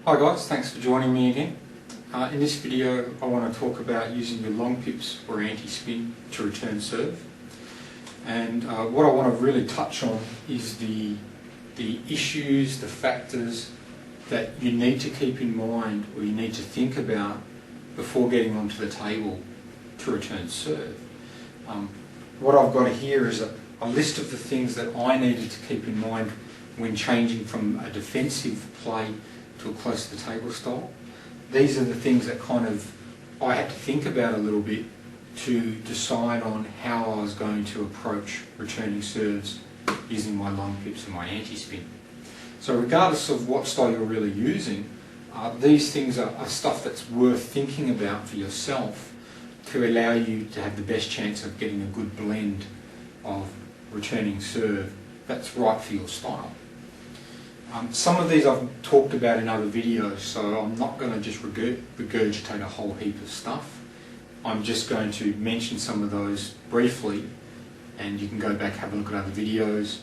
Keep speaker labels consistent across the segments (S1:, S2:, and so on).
S1: Hi guys, thanks for joining me again. In this video I want to talk about using your long pips or anti-spin to return serve. And what I want to really touch on is the issues, the factors that you need to keep in mind or you need to think about before getting onto the table to return serve. What I've got here is a list of the things that I needed to keep in mind when changing from a defensive play to a close to the table style. These are the things that I had to think about a little bit to decide on how I was going to approach returning serves using my long pips and my anti-spin. So regardless of what style you're really using, these things are stuff that's worth thinking about for yourself to allow you to have the best chance of getting a good blend of returning serve that's right for your style. Some of these I've talked about in other videos, so I'm not going to just regurgitate a whole heap of stuff. I'm just going to mention some of those briefly, and you can go back, have a look at other videos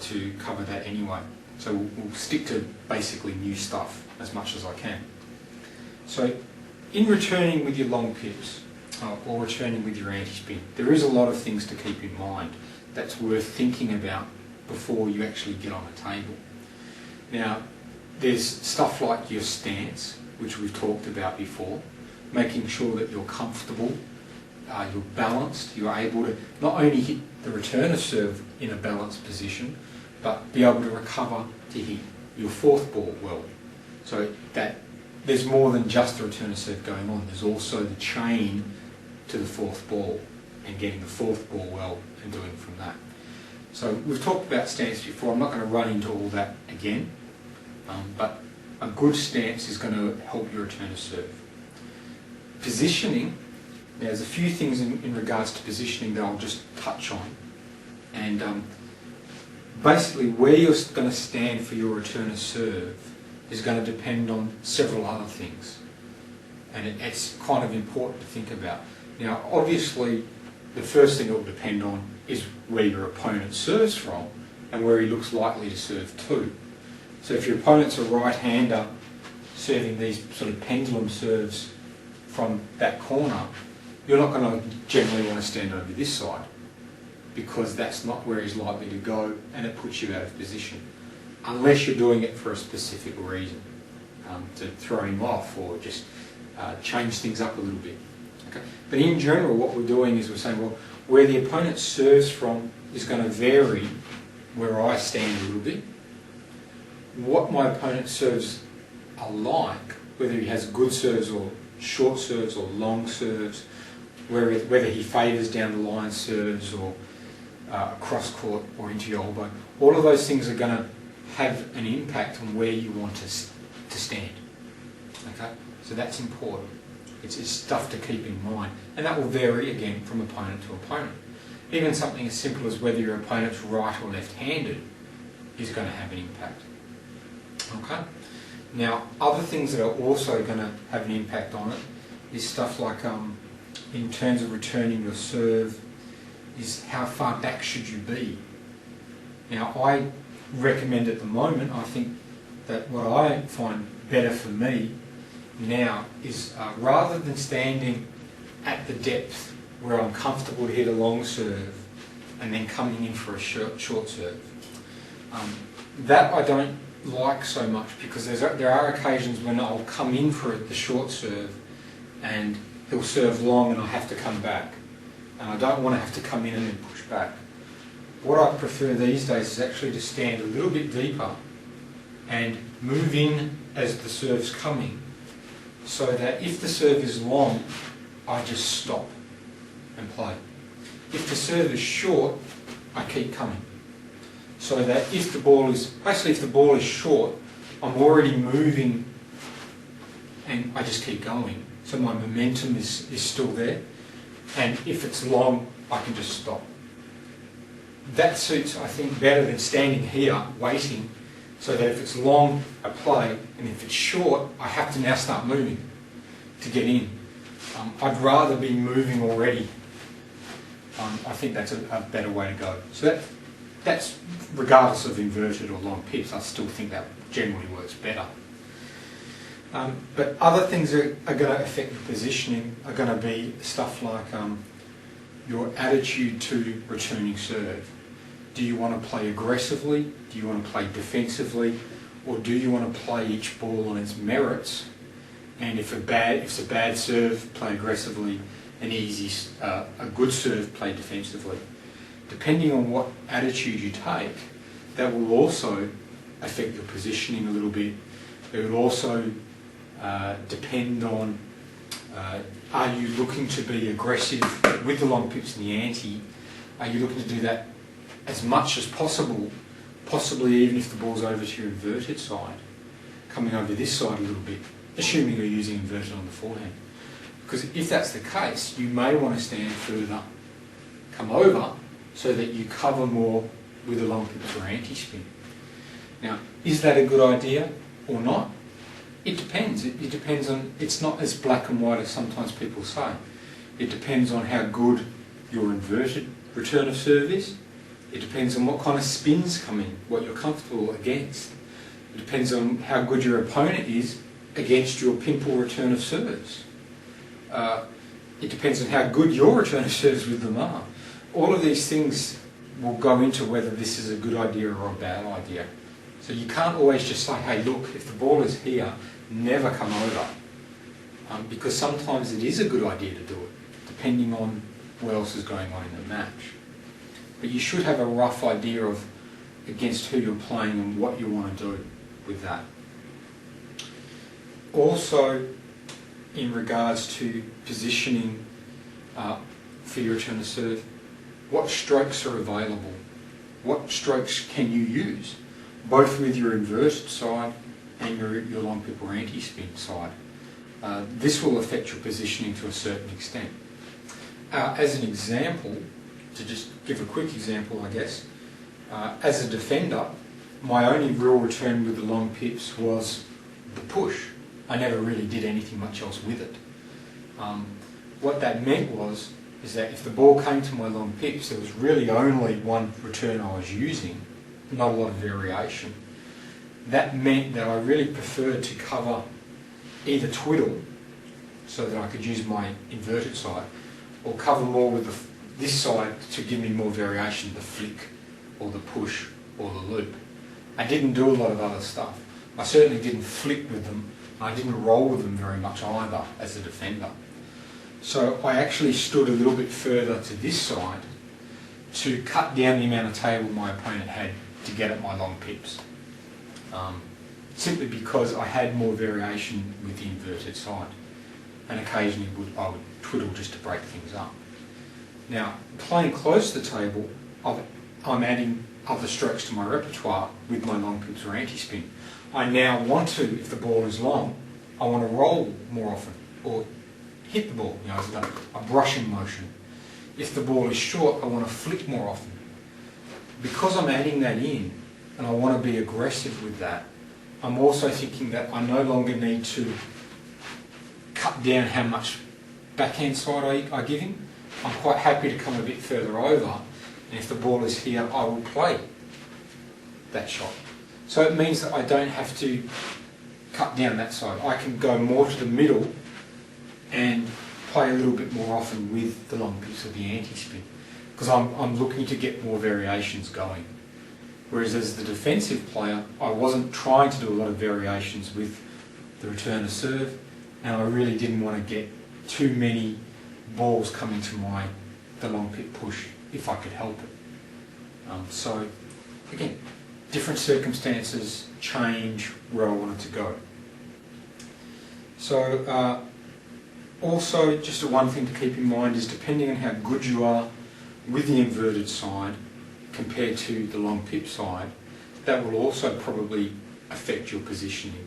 S1: to cover that anyway. So we'll stick to basically new stuff as much as I can. So in returning with your long pips or returning with your anti-spin, there is a lot of things to keep in mind that's worth thinking about before you actually get on a table. Now, there's stuff like your stance, which we've talked about before, making sure that you're comfortable, you're balanced, you're able to not only hit the returner serve in a balanced position, but be able to recover to hit your fourth ball well. So that there's more than just the returner serve going on, there's also the chain to the fourth ball and getting the fourth ball well and doing from that. So we've talked about stance before, I'm not going to run into all that again. But a good stance is going to help you return a serve. Positioning, there's a few things in regards to positioning that I'll just touch on. And basically where you're going to stand for your return a serve is going to depend on several other things. And it's kind of important to think about. Now obviously the first thing it will depend on is where your opponent serves from and where he looks likely to serve to. So if your opponent's a right-hander serving these sort of pendulum serves from that corner, you're not going to generally want to stand over this side because that's not where he's likely to go and it puts you out of position. Unless you're doing it for a specific reason, to throw him off or just change things up a little bit. Okay? But in general what we're doing is we're saying, well, where the opponent serves from is going to vary where I stand a little bit. What my opponent serves are like, whether he has good serves or short serves or long serves, whether he favours down the line serves or cross court or into your elbow, all of those things are going to have an impact on where you want to stand. Okay, so that's important. It's stuff to keep in mind, and that will vary again from opponent to opponent. Even something as simple as whether your opponent's right or left-handed is going to have an impact. Okay. Now, other things that are also going to have an impact on it is stuff like, in terms of returning your serve, is how far back should you be? Now, I recommend at the moment, I think that what I find better for me now is rather than standing at the depth where I'm comfortable to hit a long serve and then coming in for a short serve, that I don't like so much because there are occasions when I'll come in for the short serve and he'll serve long and I have to come back, and I don't want to have to come in and then push back. What I prefer these days is actually to stand a little bit deeper and move in as the serve's coming, so that if the serve is long I just stop and play. If the serve is short I keep coming. So that if the ball is short, I'm already moving and I just keep going. So my momentum is still there. And if it's long, I can just stop. That suits, I think, better than standing here waiting, so that if it's long, I play, and if it's short, I have to now start moving to get in. I'd rather be moving already. I think that's a better way to go. So that's regardless of inverted or long pips, I still think that generally works better. But other things that are going to affect your positioning are going to be stuff like your attitude to returning serve. Do you want to play aggressively? Do you want to play defensively? Or do you want to play each ball on its merits? And if it's a bad serve, play aggressively. A good serve, play defensively. Depending on what attitude you take, that will also affect your positioning a little bit. It will also depend on, are you looking to be aggressive with the long pips and the ante? Are you looking to do that as much as possible, possibly even if the ball's over to your inverted side, coming over this side a little bit, assuming you're using inverted on the forehand. Because if that's the case, you may want to stand further, come over, so that you cover more with the long pips or anti-spin. Now, is that a good idea or not? It depends. It depends on, it's not as black and white as sometimes people say. It depends on how good your inverted return of serve is. It depends on what kind of spins come in, what you're comfortable against. It depends on how good your opponent is against your pimple return of serves. It depends on how good your return of serves with them are. All of these things will go into whether this is a good idea or a bad idea. So you can't always just say, hey look, if the ball is here, never come over. Because sometimes it is a good idea to do it, depending on what else is going on in the match. But you should have a rough idea of against who you're playing and what you want to do with that. Also, in regards to positioning for your return to serve, what strokes are available? What strokes can you use? Both with your inverted side and your long pip or anti-spin side. This will affect your positioning to a certain extent. As an example, to just give a quick example, I guess, as a defender, my only real return with the long pips was the push. I never really did anything much else with it. What that meant is that if the ball came to my long pips, there was really only one return I was using, not a lot of variation. That meant that I really preferred to cover either twiddle, so that I could use my inverted side, or cover more with this side to give me more variation, the flick, or the push, or the loop. I didn't do a lot of other stuff. I certainly didn't flick with them. I didn't roll with them very much either as a defender. So I actually stood a little bit further to this side to cut down the amount of table my opponent had to get at my long pips. Simply because I had more variation with the inverted side, and occasionally I would twiddle just to break things up. Now, playing close to the table, I'm adding other strokes to my repertoire with my long pips or anti-spin. I now want to, if the ball is long, I want to roll more often, or hit the ball, as a brushing motion. If the ball is short, I want to flick more often. Because I'm adding that in, and I want to be aggressive with that, I'm also thinking that I no longer need to cut down how much backhand side I give him. I'm quite happy to come a bit further over, and if the ball is here, I will play that shot. So it means that I don't have to cut down that side. I can go more to the middle and play a little bit more often with the long pips or the anti-spin, because I'm looking to get more variations going. Whereas as the defensive player, I wasn't trying to do a lot of variations with the return of serve, and I really didn't want to get too many balls coming to the long pip push if I could help it. So again, different circumstances change where I wanted to go. So also, just one thing to keep in mind is, depending on how good you are with the inverted side compared to the long pip side, that will also probably affect your positioning.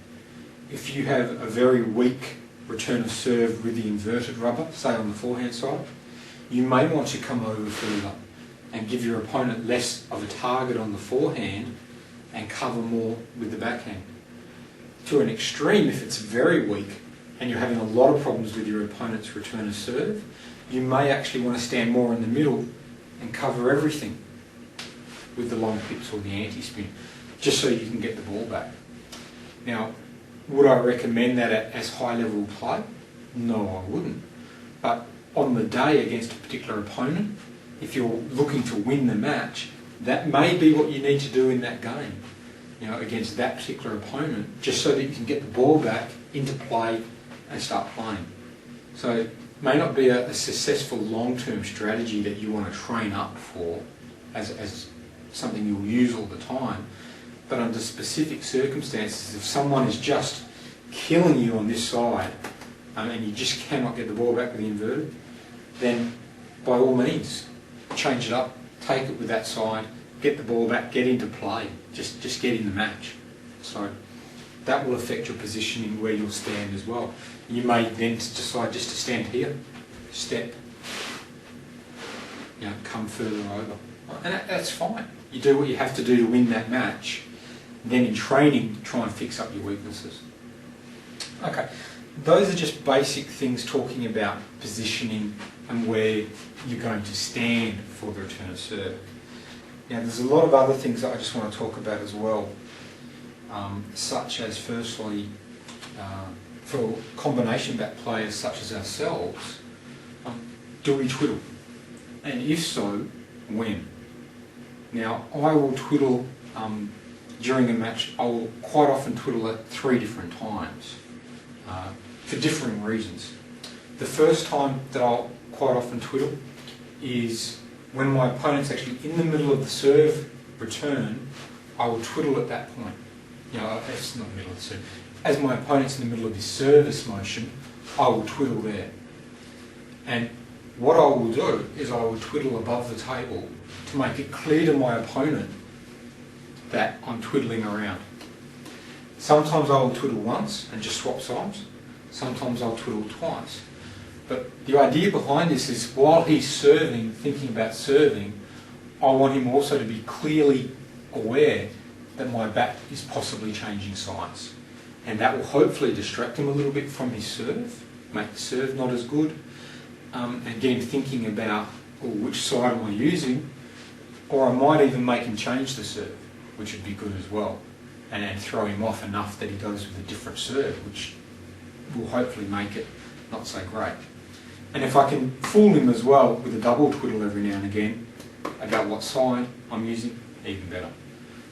S1: If you have a very weak return of serve with the inverted rubber, say on the forehand side, you may want to come over further and give your opponent less of a target on the forehand and cover more with the backhand. To an extreme, if it's very weak and you're having a lot of problems with your opponent's return of serve, you may actually want to stand more in the middle and cover everything with the long pips or the anti-spin, just so you can get the ball back. Now, would I recommend that as high level play? No, I wouldn't. But on the day against a particular opponent, if you're looking to win the match, that may be what you need to do in that game, against that particular opponent, just so that you can get the ball back into play and start playing. So it may not be a successful long-term strategy that you want to train up for as something you'll use all the time, but under specific circumstances, if someone is just killing you on this side and you just cannot get the ball back with the inverted, then by all means change it up, take it with that side, get the ball back, get into play, just get in the match. So that will affect your positioning where you'll stand as well. You may then decide just to stand here, step, come further over. And that's fine. You do what you have to do to win that match. Then in training, try and fix up your weaknesses. Okay, those are just basic things talking about positioning and where you're going to stand for the return of serve. Now there's a lot of other things that I just want to talk about as well, such as firstly, for combination back players such as ourselves, do we twiddle? And if so, when? Now I will twiddle during a match. I will quite often twiddle at 3 different times for differing reasons. The first time that I'll quite often twiddle is when my opponent's actually in the middle of the serve return. I will twiddle at that point. It's not the middle of the serve. As my opponent's in the middle of his service motion, I will twiddle there. And what I will do is I will twiddle above the table to make it clear to my opponent that I'm twiddling around. Sometimes I will twiddle once and just swap sides. Sometimes I'll twiddle twice. But the idea behind this is while he's serving, thinking about serving, I want him also to be clearly aware that my bat is possibly changing sides. And that will hopefully distract him a little bit from his serve, make the serve not as good, and get him thinking about which side am I using, or I might even make him change the serve, which would be good as well, and throw him off enough that he goes with a different serve, which will hopefully make it not so great. And if I can fool him as well with a double twiddle every now and again about what side I'm using, even better.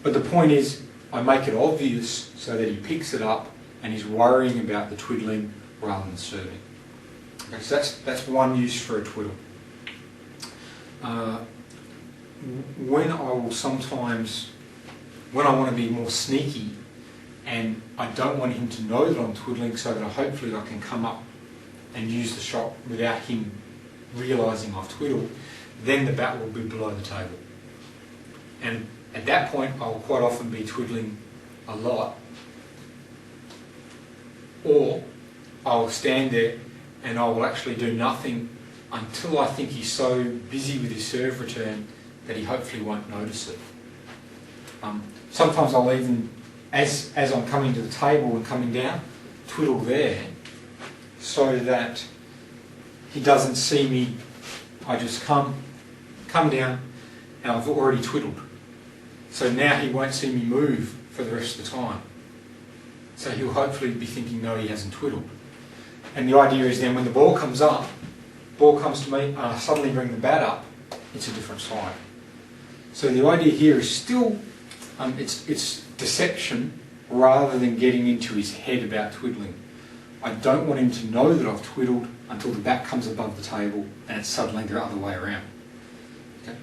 S1: But the point is, I make it obvious so that he picks it up and he's worrying about the twiddling rather than serving. Okay, so that's one use for a twiddle. When I will sometimes, when I want to be more sneaky and I don't want him to know that I'm twiddling, so that hopefully I can come up and use the shot without him realising I've twiddled, then the bat will be below the table. And at that point I'll quite often be twiddling a lot, or I'll stand there and I will actually do nothing until I think he's so busy with his serve return that he hopefully won't notice it. Sometimes I'll even, as I'm coming to the table and coming down, twiddle there so that he doesn't see me. I just come down and I've already twiddled. So now he won't see me move for the rest of the time. So he'll hopefully be thinking, no, he hasn't twiddled. And the idea is then when the ball comes up, ball comes to me, and I suddenly bring the bat up, it's a different side. So the idea here is still, it's deception rather than getting into his head about twiddling. I don't want him to know that I've twiddled until the bat comes above the table and it's suddenly the other way around. Okay?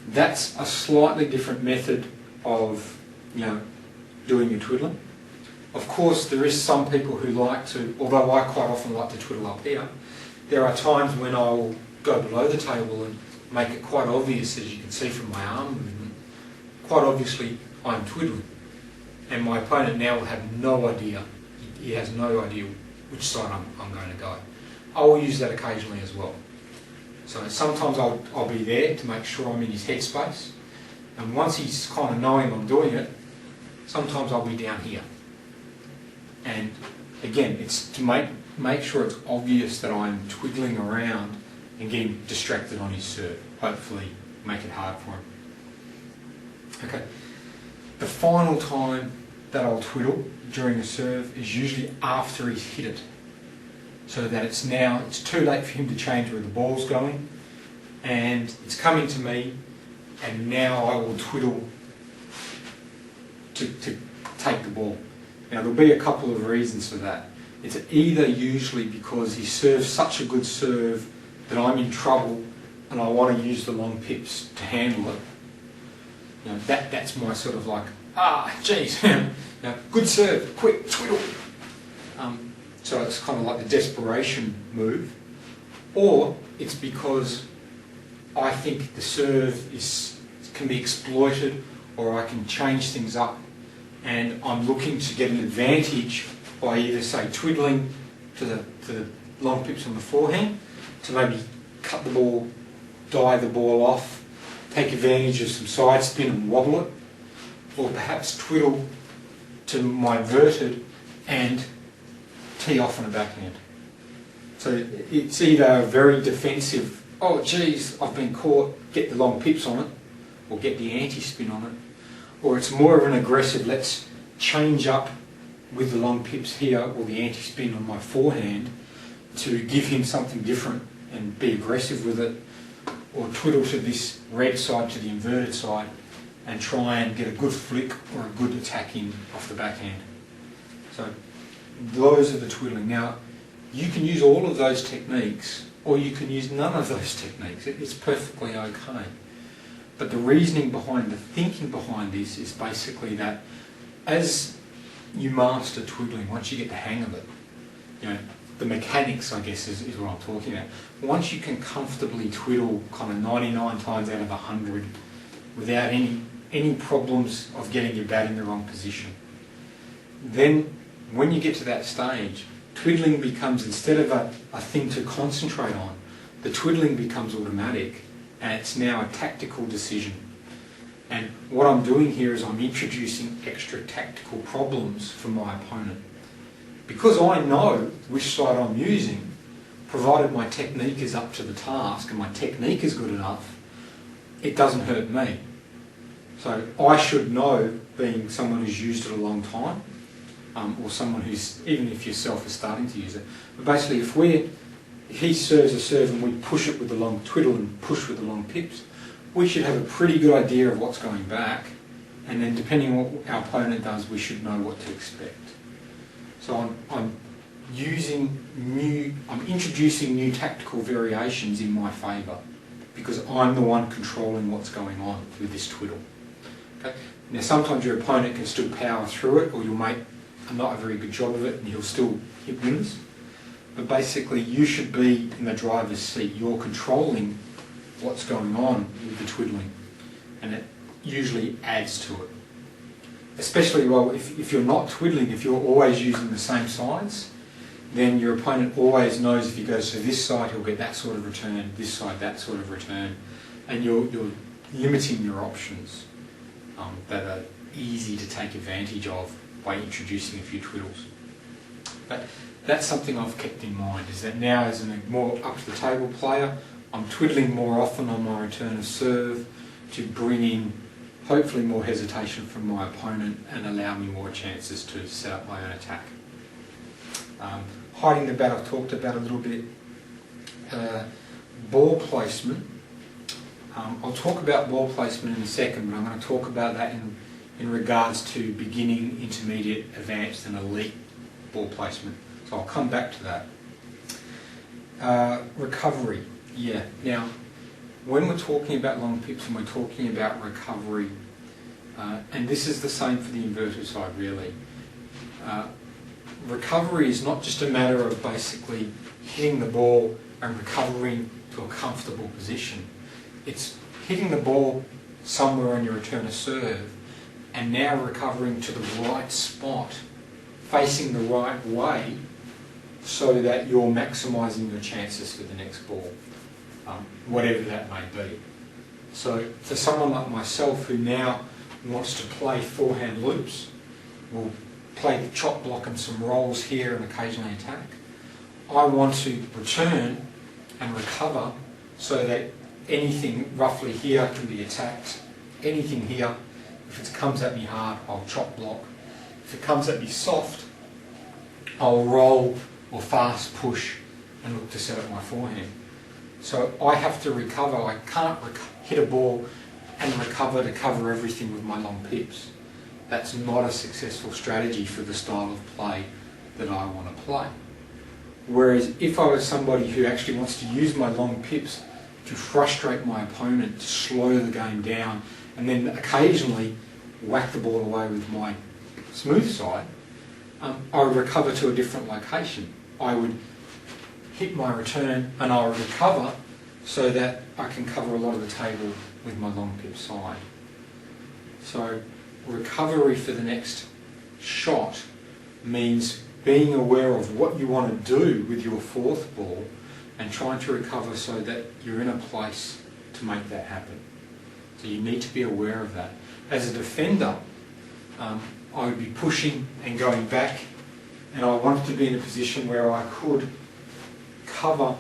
S1: That's a slightly different method of, doing your twiddling. Of course, there is some people who like to, although I quite often like to twiddle up here, there are times when I'll go below the table and make it quite obvious, as you can see from my arm movement, quite obviously I'm twiddling. And my opponent now will have no idea, he has no idea which side I'm going to go. I will use that occasionally as well. So sometimes I'll be there to make sure I'm in his headspace, and once he's kind of knowing I'm doing it, sometimes I'll be down here. And again, it's to make sure it's obvious that I'm twiddling around and getting distracted on his serve. Hopefully make it hard for him. Okay. The final time that I'll twiddle during a serve is usually after he's hit it, so that it's too late for him to change where the ball's going, and it's coming to me, and now I will twiddle to take the ball. Now there'll be a couple of reasons for that. It's either usually because he serves such a good serve that I'm in trouble and I want to use the long pips to handle it. You know, that's my sort of like, geez, good serve, quick, twiddle. So it's kind of like the desperation move. Or it's because I think the serve can be exploited, or I can change things up, and I'm looking to get an advantage by either, say, twiddling to the long pips on the forehand, to maybe cut the ball, die the ball off, take advantage of some side spin and wobble it, or perhaps twiddle to my inverted and tee off on a backhand. So it's either a very defensive, oh geez, I've been caught, get the long pips on it, or get the anti-spin on it, or it's more of an aggressive, let's change up with the long pips here or the anti-spin on my forehand to give him something different and be aggressive with it, or twiddle to this red side to the inverted side and try and get a good flick or a good attack in off the backhand. So those are the twiddling. Now you can use all of those techniques, or you can use none of those techniques. It's perfectly okay. But the reasoning behind, the thinking behind this is basically that as you master twiddling, once you get the hang of it, the mechanics, I guess, is what I'm talking about. Once you can comfortably twiddle kind of 99 times out of 100 without any problems of getting your bat in the wrong position, then when you get to that stage, twiddling becomes, instead of a thing to concentrate on, the twiddling becomes automatic, and it's now a tactical decision. And what I'm doing here is I'm introducing extra tactical problems for my opponent. Because I know which side I'm using, provided my technique is up to the task and my technique is good enough, it doesn't hurt me. So I should know, being someone who's used it a long time, or someone who's, even if yourself is starting to use it, but basically if he serves a serve and we push it with the long twiddle and push with the long pips, we should have a pretty good idea of what's going back, and then depending on what our opponent does, we should know what to expect. So I'm introducing new tactical variations in my favour, because I'm the one controlling what's going on with this twiddle. Okay? Now sometimes your opponent can still power through it, or you'll make not a very good job of it and you'll still hit winners. But basically you should be in the driver's seat. You're controlling what's going on with the twiddling, and it usually adds to it. Especially, well, if you're not twiddling, if you're always using the same sides, then your opponent always knows if he goes to this side he'll get that sort of return, this side that sort of return, and you're limiting your options that are easy to take advantage of by introducing a few twiddles. But that's something I've kept in mind, is that now as a more up-to-the-table player, I'm twiddling more often on my return of serve to bring in hopefully more hesitation from my opponent and allow me more chances to set up my own attack. Hiding the bat I've talked about a little bit. Ball placement. I'll talk about ball placement in a second, but I'm going to talk about that in regards to beginning, intermediate, advanced and elite ball placement. So I'll come back to that. Recovery. Yeah. Now, when we're talking about long pips and we're talking about recovery, and this is the same for the inverted side really, recovery is not just a matter of basically hitting the ball and recovering to a comfortable position. It's hitting the ball somewhere on your return of serve and now recovering to the right spot, facing the right way, so that you're maximising your chances for the next ball, whatever that may be. So for someone like myself who now wants to play forehand loops, will play the chop block and some rolls here and occasionally attack, I want to return and recover so that anything roughly here can be attacked, anything here, if it comes at me hard, I'll chop block. If it comes at me soft, I'll roll or fast push and look to set up my forehand. So I have to recover. I can't hit a ball and recover to cover everything with my long pips. That's not a successful strategy for the style of play that I want to play. Whereas if I was somebody who actually wants to use my long pips to frustrate my opponent, to slow the game down, and then occasionally whack the ball away with my smooth side, I would recover to a different location. I would hit my return and I would recover so that I can cover a lot of the table with my long pip side. So recovery for the next shot means being aware of what you want to do with your fourth ball and trying to recover so that you're in a place to make that happen. So you need to be aware of that. As a defender, I would be pushing and going back, and I wanted to be in a position where I could cover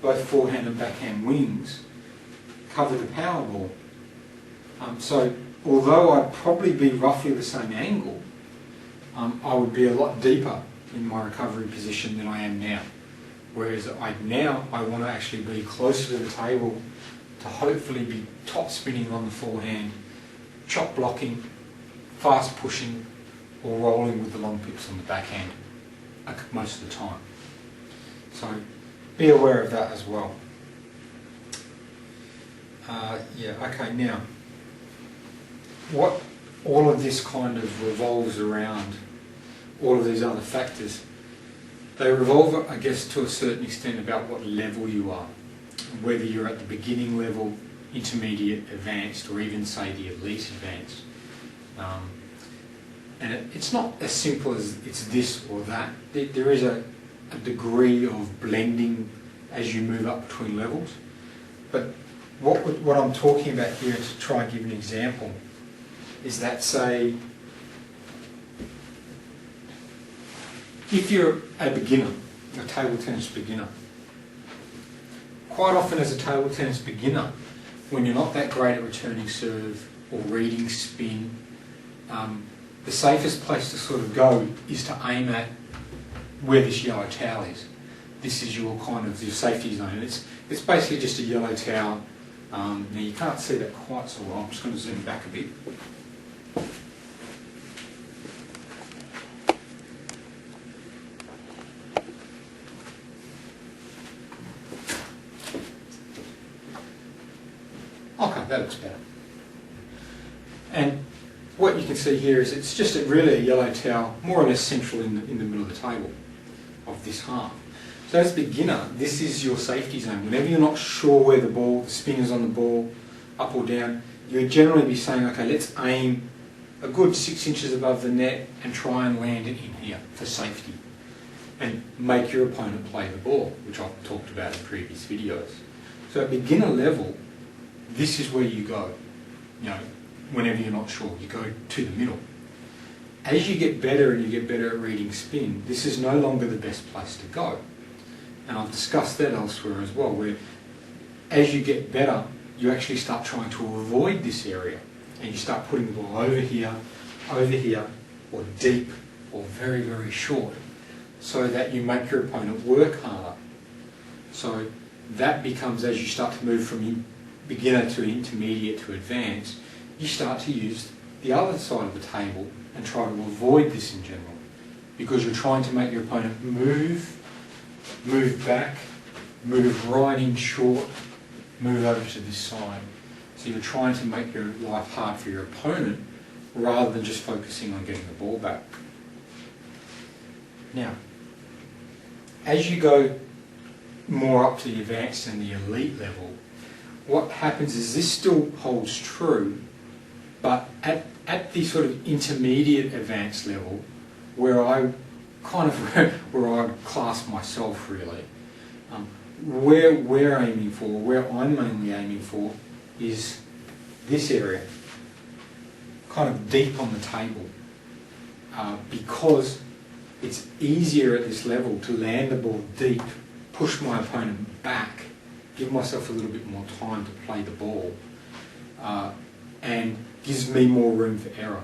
S1: both forehand and backhand wings, cover the power ball. So although I'd probably be roughly the same angle, I would be a lot deeper in my recovery position than I am now. Whereas now I want to actually be closer to the table to hopefully be top spinning on the forehand, chop blocking, fast pushing, or rolling with the long pips on the backhand most of the time. So be aware of that as well. Okay, now what all of this kind of revolves around, all of these other factors, they revolve, I guess, to a certain extent about what level you are, whether you're at the beginning level, intermediate, advanced, or even say the elite advanced. And it's not as simple as it's this or that. There is a degree of blending as you move up between levels. But what I'm talking about here, to try and give an example, is that, say, if you're a beginner, a table tennis beginner, quite often as a table tennis beginner, when you're not that great at returning serve or reading spin, the safest place to sort of go is to aim at where this yellow towel is. This is your kind of your safety zone. And it's basically just a yellow towel. Now you can't see that quite so well. I'm just going to zoom back a bit. Okay, that looks better. And what you can see here is it's just really a yellow towel, more or less central in the middle of the table of this half. So as a beginner, this is your safety zone. Whenever you're not sure where the spin is on the ball, up or down, you would generally be saying, okay, let's aim a good 6 inches above the net and try and land it in here for safety. And make your opponent play the ball, which I've talked about in previous videos. So at beginner level, this is where you go. You know, whenever you're not sure, you go to the middle. As you get better and you get better at reading spin, this is no longer the best place to go. And I've discussed that elsewhere as well, where as you get better, you actually start trying to avoid this area. And you start putting the ball over here, or deep, or very, very short, so that you make your opponent work harder. So that becomes, as you start to move from beginner to intermediate to advanced, you start to use the other side of the table and try to avoid this in general, because you're trying to make your opponent move back, move right in short, move over to this side. So you're trying to make your life hard for your opponent rather than just focusing on getting the ball back. Now, as you go more up to the advanced and the elite level, what happens is this still holds true, but at the sort of intermediate advanced level, where I class myself really, where we're aiming for, where I'm mainly aiming for, is this area, kind of deep on the table, because it's easier at this level to land the ball deep, push my opponent back, give myself a little bit more time to play the ball, and gives me more room for error.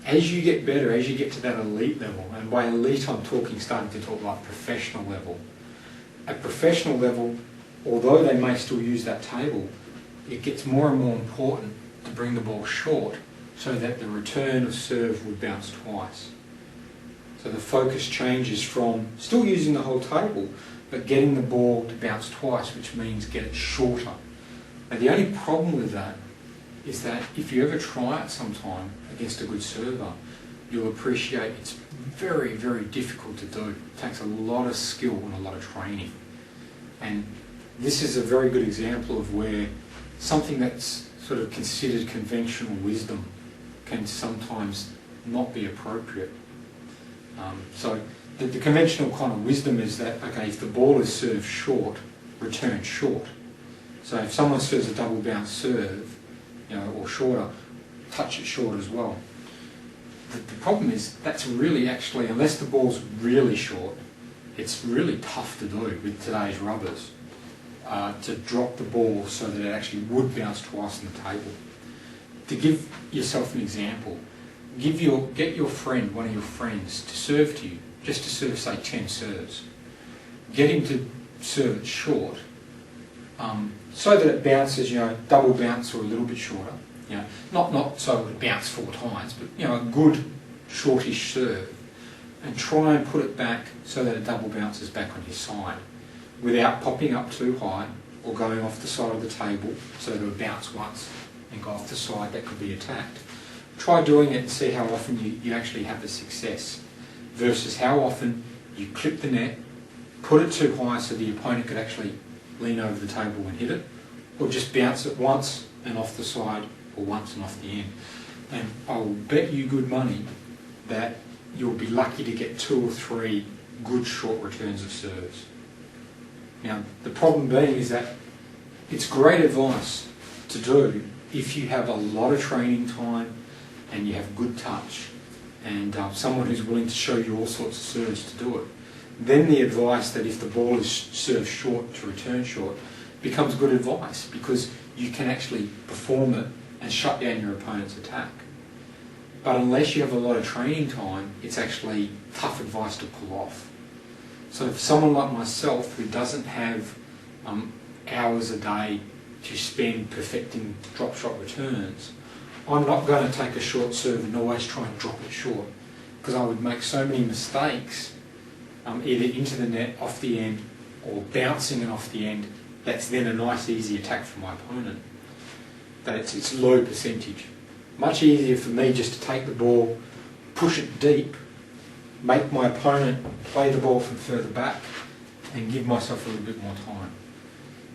S1: as you get better, as you get to that elite level, and by elite I'm starting to talk like professional level. At professional level, although they may still use that table, it gets more and more important to bring the ball short so that the return of serve would bounce twice. So the focus changes from still using the whole table, but getting the ball to bounce twice, which means get it shorter. And the only problem with that is that if you ever try it sometime against a good server, you'll appreciate it's very, very difficult to do. It takes a lot of skill and a lot of training. And this is a very good example of where something that's sort of considered conventional wisdom can sometimes not be appropriate. So the conventional kind of wisdom is that, okay, if the ball is served short, return short. So if someone serves a double bounce serve, or shorter, touch it short as well. The problem is that's really actually, unless the ball's really short, it's really tough to do with today's rubbers, to drop the ball so that it actually would bounce twice on the table. To give yourself an example, get your friend, one of your friends, to serve to you, just to serve, say, 10 serves. Get him to serve it short, so that it bounces, double bounce or a little bit shorter. Not so it would bounce 4 times, but a good shortish serve, and try and put it back so that it double bounces back on his side, without popping up too high or going off the side of the table so that it would bounce once and go off the side that could be attacked. Try doing it and see how often you actually have the success, versus how often you clip the net, put it too high so the opponent could actually lean over the table and hit it, or just bounce it once and off the side, or once and off the end. And I will bet you good money that you'll be lucky to get 2 or 3 good short returns of serves. Now, the problem being is that it's great advice to do if you have a lot of training time and you have good touch and someone who's willing to show you all sorts of serves to do it. Then the advice that if the ball is served short to return short becomes good advice, because you can actually perform it and shut down your opponent's attack. But unless you have a lot of training time, it's actually tough advice to pull off. So for someone like myself who doesn't have hours a day to spend perfecting drop shot returns, I'm not going to take a short serve and always try and drop it short, because I would make so many mistakes, either into the net, off the end, or bouncing and off the end. That's then a nice easy attack for my opponent. That it's low percentage. Much easier for me just to take the ball, push it deep, make my opponent play the ball from further back, and give myself a little bit more time.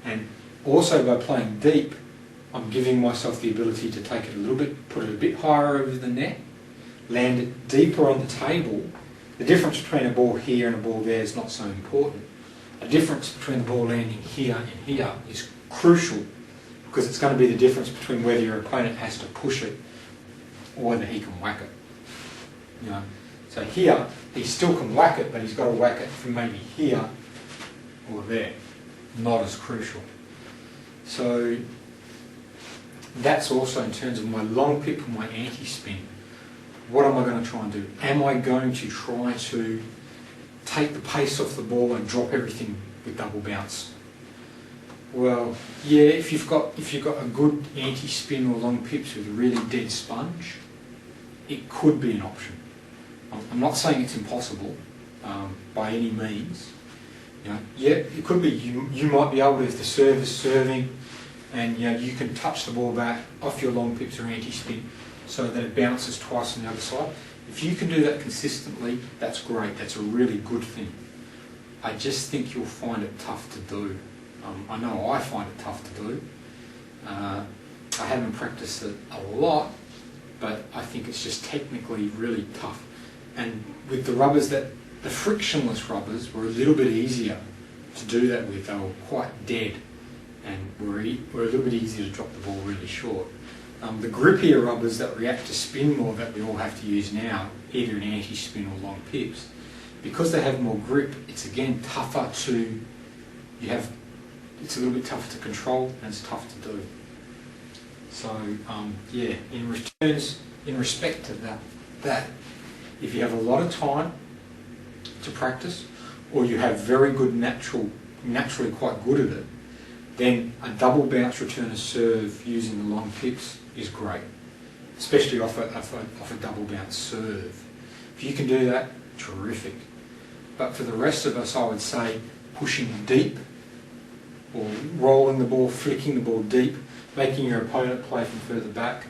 S1: And also by playing deep, I'm giving myself the ability to take it a little bit, put it a bit higher over the net, land it deeper on the table. The difference between a ball here and a ball there is not so important. A difference between the ball landing here and here is crucial, because it's going to be the difference between whether your opponent has to push it or whether he can whack it. So here, he still can whack it, but he's got to whack it from maybe here or there. Not as crucial. So that's also in terms of my long pip and my anti-spin. What am I going to try and do? Am I going to try to take the pace off the ball and drop everything with double bounce? Well, yeah, if you've got a good anti-spin or long pips with a really dead sponge, it could be an option. I'm not saying it's impossible by any means. Yeah, it could be. You might be able to, if the serve is serving, and you can touch the ball back off your long pips or anti-spin so that it bounces twice on the other side. If you can do that consistently, that's great. That's a really good thing. I just think you'll find it tough to do. I know I find it tough to do. I haven't practiced it a lot, but I think it's just technically really tough. And with the rubbers, the frictionless rubbers were a little bit easier to do that with. They were quite dead and were a little bit easier to drop the ball really short. The grippier rubbers that react to spin more that we all have to use now, either in anti-spin or long pips, because they have more grip, it's again tougher to, it's a little bit tougher to control and it's tough to do. So yeah, in respect to that, that if you have a lot of time to practice, or you have very good naturally quite good at it, then a double bounce return of serve using the long pips is great, especially off a double bounce serve. If you can do that, terrific. But for the rest of us, I would say pushing deep, or rolling the ball, flicking the ball deep, making your opponent play from further back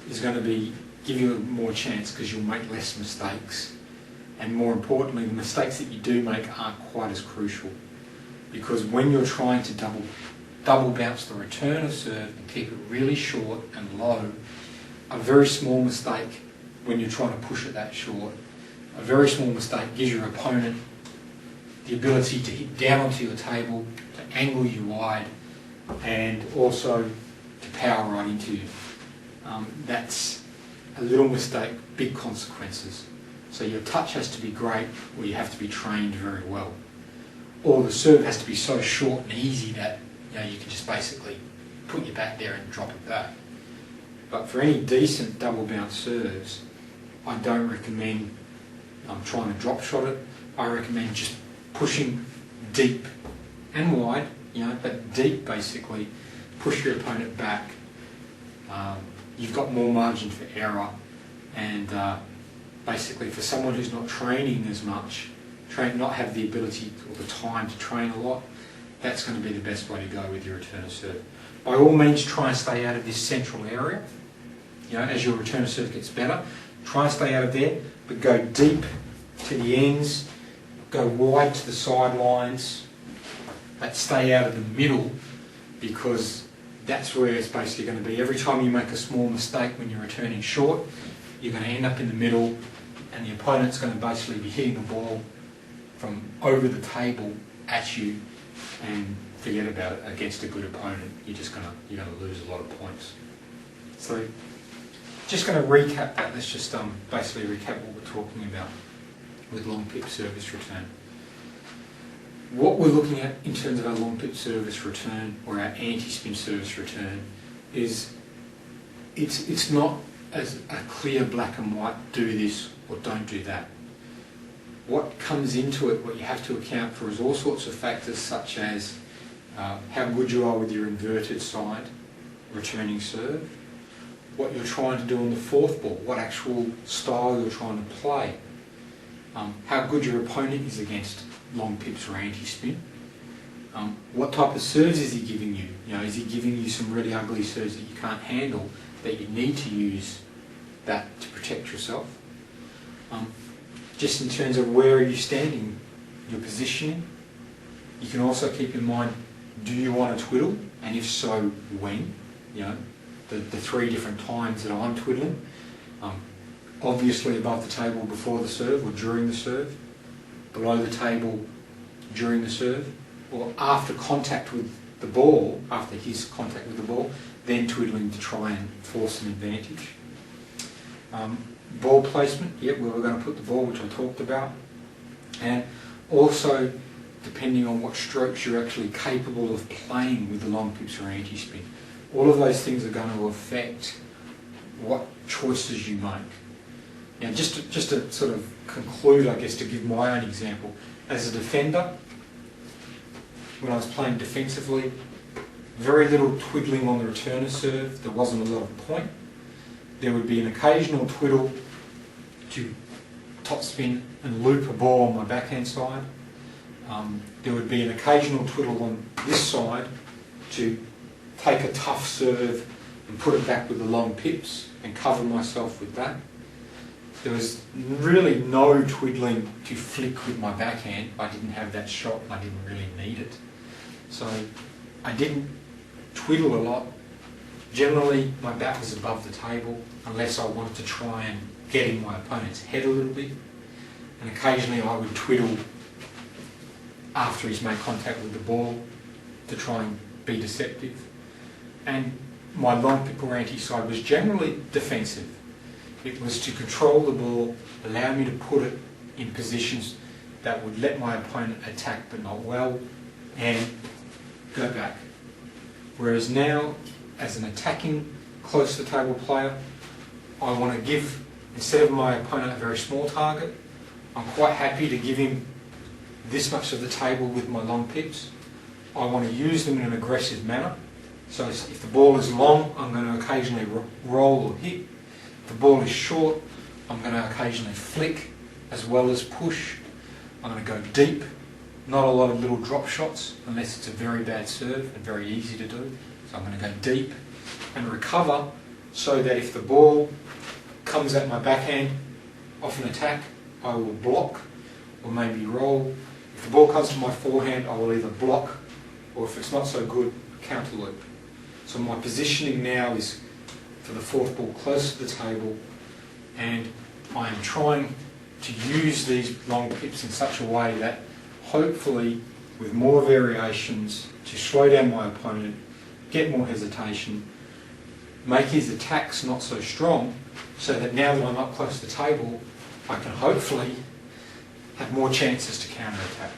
S1: is going to give you more chance, because you'll make less mistakes. And more importantly, the mistakes that you do make aren't quite as crucial, because when you're trying to double bounce the return of serve and keep it really short and low, a very small mistake when you're trying to push it that short, a very small mistake gives your opponent the ability to hit down onto your table, to angle you wide, and also to power right into you. That's a little mistake, big consequences. So your touch has to be great, or you have to be trained very well. Or the serve has to be so short and easy that you can just basically put your bat there and drop it back. But for any decent double bounce serves, I don't recommend trying to drop shot it. I recommend just pushing deep and wide, but deep basically. Push your opponent back. You've got more margin for error, and basically for someone who's not training as much, not have the ability or the time to train a lot, that's going to be the best way to go with your return of serve. By all means, try and stay out of this central area. As your return of serve gets better, try and stay out of there, but go deep to the ends, go wide to the sidelines, but stay out of the middle, because that's where it's basically going to be. Every time you make a small mistake when you're returning short, you're going to end up in the middle, and the opponent's going to basically be hitting the ball from over the table at you, and forget about it. Against a good opponent, you're going to lose a lot of points. So, just going to recap that. Let's just basically recap what we're talking about with long pip service return. What we're looking at in terms of our long pip service return, or our anti-spin service return, is it's not as a clear black and white, do this or don't do that. What comes into it, what you have to account for, is all sorts of factors, such as how good you are with your inverted side returning serve, what you're trying to do on the fourth ball, what actual style you're trying to play, how good your opponent is against long pips or anti-spin, what type of serves is he giving you? Is he giving you some really ugly serves that you can't handle, that you need to use that to protect yourself? Just in terms of where are you standing, your positioning. You can also keep in mind, do you want to twiddle, and if so, when? The three different times that I'm twiddling. Obviously above the table before the serve or during the serve, below the table during the serve, or after contact with the ball, after his contact with the ball, then twiddling to try and force an advantage. Ball placement, where we're going to put the ball, which I talked about, and also depending on what strokes you're actually capable of playing with the long pips or anti-spin. All of those things are going to affect what choices you make. Now, just to sort of conclude, I guess, to give my own example, as a defender, when I was playing defensively, very little twiddling on the returner serve. There wasn't a lot of point. There would be an occasional twiddle to topspin and loop a ball on my backhand side. There would be an occasional twiddle on this side to take a tough serve and put it back with the long pips and cover myself with that. There was really no twiddling to flick with my backhand. I didn't have that shot, I didn't really need it. So I didn't twiddle a lot. Generally, my bat was above the table, unless I wanted to try and get in my opponent's head a little bit. And occasionally I would twiddle after he's made contact with the ball to try and be deceptive. And my long pip or anti-side was generally defensive. It was to control the ball, allow me to put it in positions that would let my opponent attack but not well, and go back. Whereas now, as an attacking close to the table player, I want to give instead of my opponent a very small target, I'm quite happy to give him this much of the table with my long pips. I want to use them in an aggressive manner. So if the ball is long, I'm going to occasionally roll or hit. If the ball is short, I'm going to occasionally flick as well as push. I'm going to go deep. Not a lot of little drop shots unless it's a very bad serve and very easy to do. So I'm going to go deep and recover so that if the ball comes at my backhand off an attack, I will block or maybe roll. If the ball comes to my forehand, I will either block or, if it's not so good, counter loop. So my positioning now is for the fourth ball close to the table, and I am trying to use these long pips in such a way that hopefully with more variations to slow down my opponent, get more hesitation, make his attacks not so strong, so that now that I'm up close to the table, I can hopefully have more chances to counter-attack.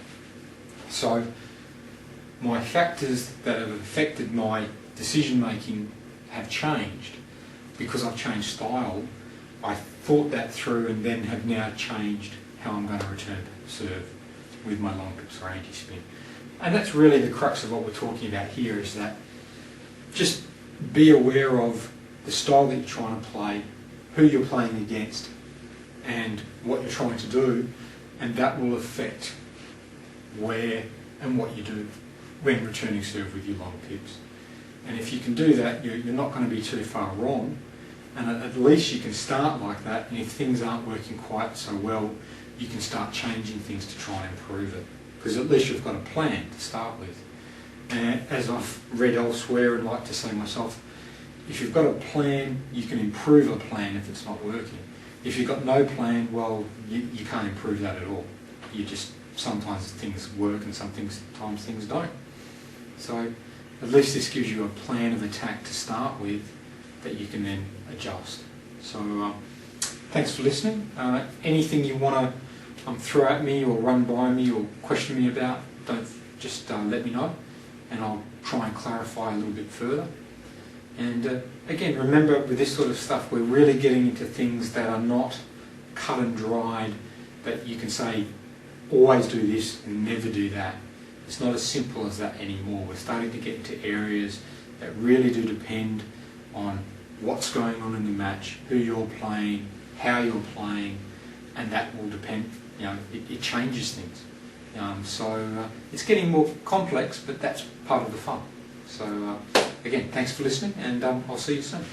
S1: So my factors that have affected my decision-making have changed because I've changed style. I thought that through and then have now changed how I'm going to return serve with my long pips or anti-spin. And that's really the crux of what we're talking about here, is that just be aware of the style that you're trying to play, who you're playing against, and what you're trying to do, and that will affect where and what you do when returning serve with your long pips. And if you can do that, you're not going to be too far wrong, and at least you can start like that, and if things aren't working quite so well, you can start changing things to try and improve it, because at least you've got a plan to start with. And as I've read elsewhere and like to say myself, if you've got a plan, you can improve a plan if it's not working. If you've got no plan, well, you can't improve that at all. You just, sometimes things work and sometimes things don't. So at least this gives you a plan of attack to start with that you can then adjust. So thanks for listening. Anything you want to throw at me or run by me or question me about, just let me know, and I'll try and clarify a little bit further. And again, remember, with this sort of stuff, we're really getting into things that are not cut and dried, that you can say, always do this and never do that. It's not as simple as that anymore. We're starting to get into areas that really do depend on what's going on in the match, who you're playing, how you're playing, and that will depend, it changes things. So it's getting more complex, but that's part of the fun. So again, thanks for listening, and I'll see you soon.